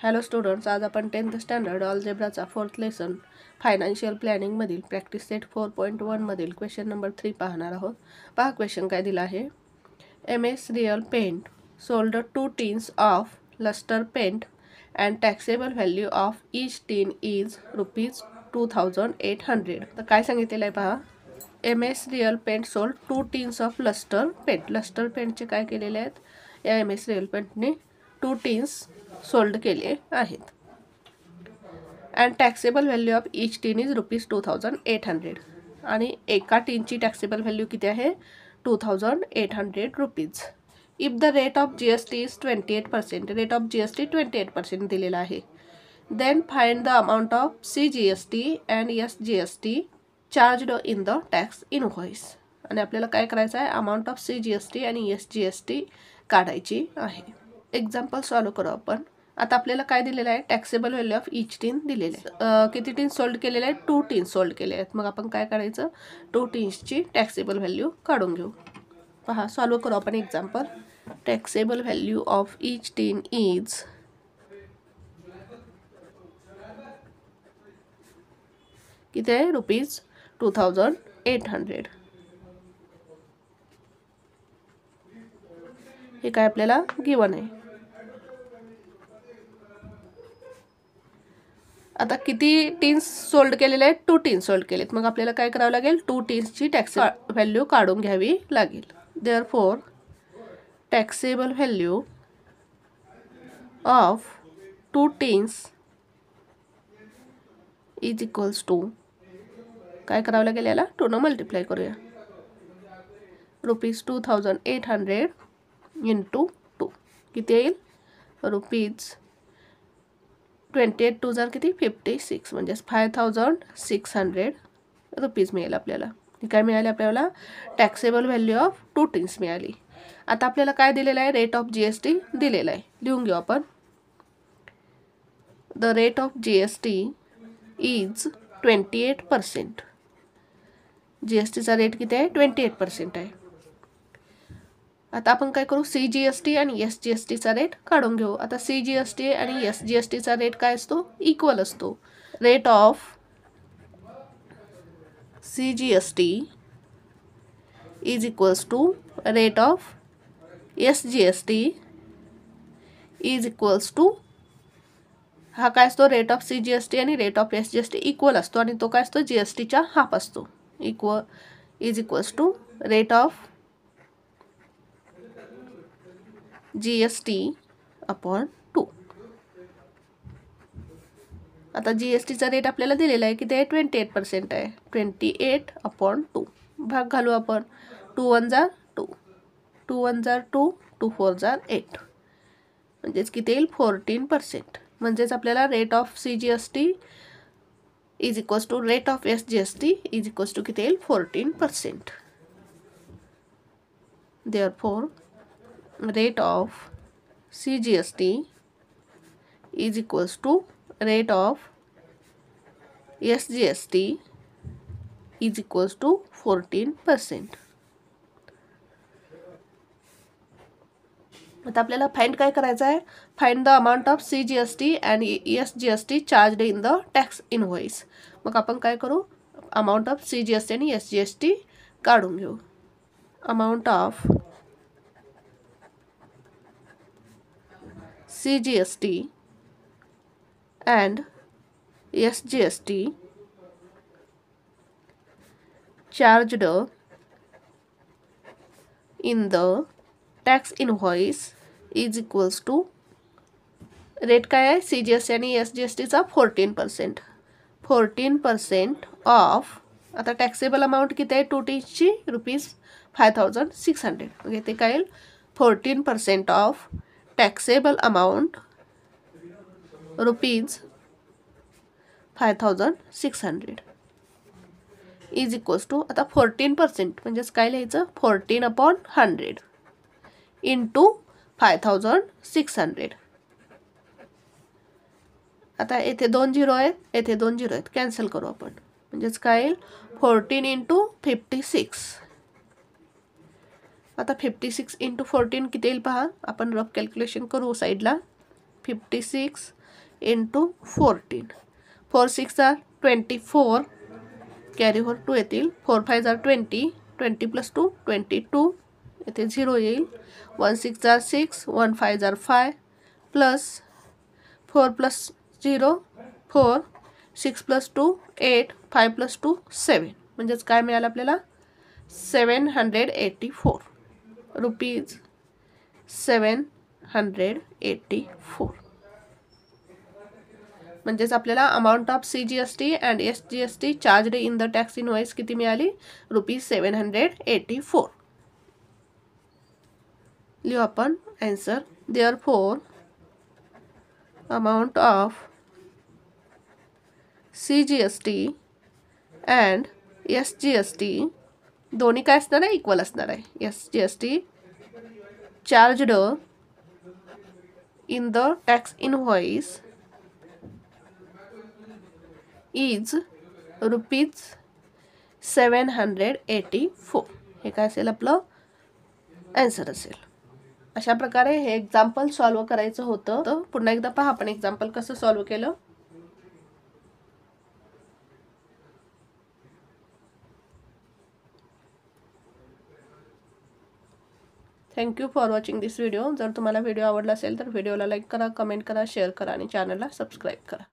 Hello students, आज आपण 10th standard अल्जेब्राचा 4th लेसन फायनान्शियल प्लॅनिंगमधील प्रॅक्टिस सेट 4.1 मधील क्वेश्चन नंबर 3 पाहणार आहोत. पहा क्वेश्चन काय दिला आहे. MS real paint sold 2 tins of lustre paint and taxable value of each tin is ₹2800. तर काय सांगितलेलं आहे पहा. MS real paint sold 2 tins of lustre paint. Lustre पेंटचे काय केलेले आहेत, या MS रियल पेंटने 2 टिन्स सोल्ड केले आहेत. And taxable value of each tin is ₹2800. आणि एका टीनची टॅक्सेबल व्हॅल्यू किती आहे, ₹2800. If the rate of GST is 28%, rate of GST 28% दिलेला आहे. Then find the amount of CGST and SGST charged in the tax invoice. आणि आपल्याला काय करायचं आहे, अमाऊंट ऑफ CGST आणि SGST काढायची आहे. एक्झाम्पल सॉल्व करू आपण. आता आपल्याला काय दिलेलं आहे, टॅक्सेबल व्हॅल्यू ऑफ ईच टीन दिलेले आहे. किती टीन सोल्ड केलेले आहेत, 2 टीन सोल्ड केले आहेत. मग आपण काय करायचं, 2 टीन्सची टॅक्सेबल व्हॅल्यू काढून घेऊ. पहा सॉल्व करू आपण example. Taxable value of each tin is किती आहे, ₹2800. हे काय आपल्याला गिवन आहे. आता किती टीन्स सोल्ड केलेले आहेत, 2 टीन्स सोल्ड केलेत. मग आपल्याला काय करावं लागेल, 2 टीन्सची टॅक्स व्हॅल्यू काढून घ्यावी लागेल. Therefore taxable value of 2 tins is equals to, काय करावं लागेल, याला 2 न मल्टिप्लाय करूया. ₹2800 इंटू 2 किती येईल, ₹28 2 जार किती, 56, म्हणजे ₹5600 मिळेल आपल्याला. काय मिळाले आपल्याला, टॅक्सेबल व्हॅल्यू ऑफ 2 टीन्स मिळाली. आता आपल्याला काय दिलेलं आहे, रेट ऑफ GST दिलेला आहे. लिहून घेऊ आपण. The rate of GST is 28%. GSTचा रेट किती आहे, 28% आहे. आता आपण काय करू, CGST आणि SGSTचा रेट काढून घेऊ. आता CGST आणि SGSTचा रेट काय असतो, इक्वल असतो. Rate of CGST is equals to rate of SGST is equals to, हा काय असतो, रेट ऑफ CGST आणि रेट ऑफ SGST इक्वल असतो आणि तो काय असतो, GSTच्या हाफ असतो. Equal is equals to rate of GST upon 2. आता GSTचा रेट आपल्याला दिलेला आहे किती आहे, 28% आहे. 28 अपॉन 2 भाग घालू आपण. 2 1 जार 2, 2 1 जार 2, 2 4 जार 8, म्हणजेच किती येईल, 14%. म्हणजेच आपल्याला rate of CGST is equals to rate of SGST is equals to किती येईल, 14%. Therefore rate of CGST is equals to rate of SGST is equals to 14%. आता आपल्याला फाइंड काय करायचं आहे, find the amount of CGST and SGST charged in the tax invoice. मग आपण काय करू, अमाऊंट ऑफ CGST आणि SGST काढून घेऊ. Amount of CGST and SGST charged in the tax invoice is equals to, rate काय आहे, CGST आणि SGSTचा 14%. 14% ऑफ, आता टॅक्सेबल अमाऊंट किती आहे, 2 टीन्सची ₹5600. म्हणजे ते काय येईल, 14% of taxable amount ₹5600 is equals to, आता 14% म्हणजेच काय लिहायचं, 14 अपॉन 100 इंटू 5600. आता येथे 2 झिरो आहेत, येथे 2 झिरो आहेत, कॅन्सल करू आपण. म्हणजेच काय येईल, 14 इंटू 56. आता 56 इंटू 14 किती येईल पहा, आपण रफ कॅल्क्युलेशन करू साईडला. 56 इंटू 14. 4 6 are 24. कॅरी ओव्हर 2 येतील. 4 5 are 20. 20 + 2 22. इथे 0 येईल. 1 6 are 6. 1 5 are 5. प्लस 4 + 0 4. 6 + 2 8. 5 + 2 7. म्हणजेच काय मिळालं आपल्याला 784 रुपीज. 784. म्हणजेच आपल्याला amount of CGST and SGST charged in the tax invoice किती मिळाली ₹784. लिहू आपण answer. Therefore amount of CGST and SGST दोन्ही काय असणार आहे इक्वल असणार आहे. SGST charged in the tax invoice is ₹784. हे काय असेल आपलं आन्सर असेल. अशा प्रकारे हे एक्झाम्पल सॉल्व करायचं होतं. तर पुन्हा एकदा पहा आपण एक्झाम्पल कसं सॉल्व केलं. Thank you for watching this video. जर तुम्हाला व्हिडिओ आवडला असेल तर व्हिडिओला लाईक करा, कमेंट करा, शेअर करा आणि चॅनलला सबस्क्राईब करा.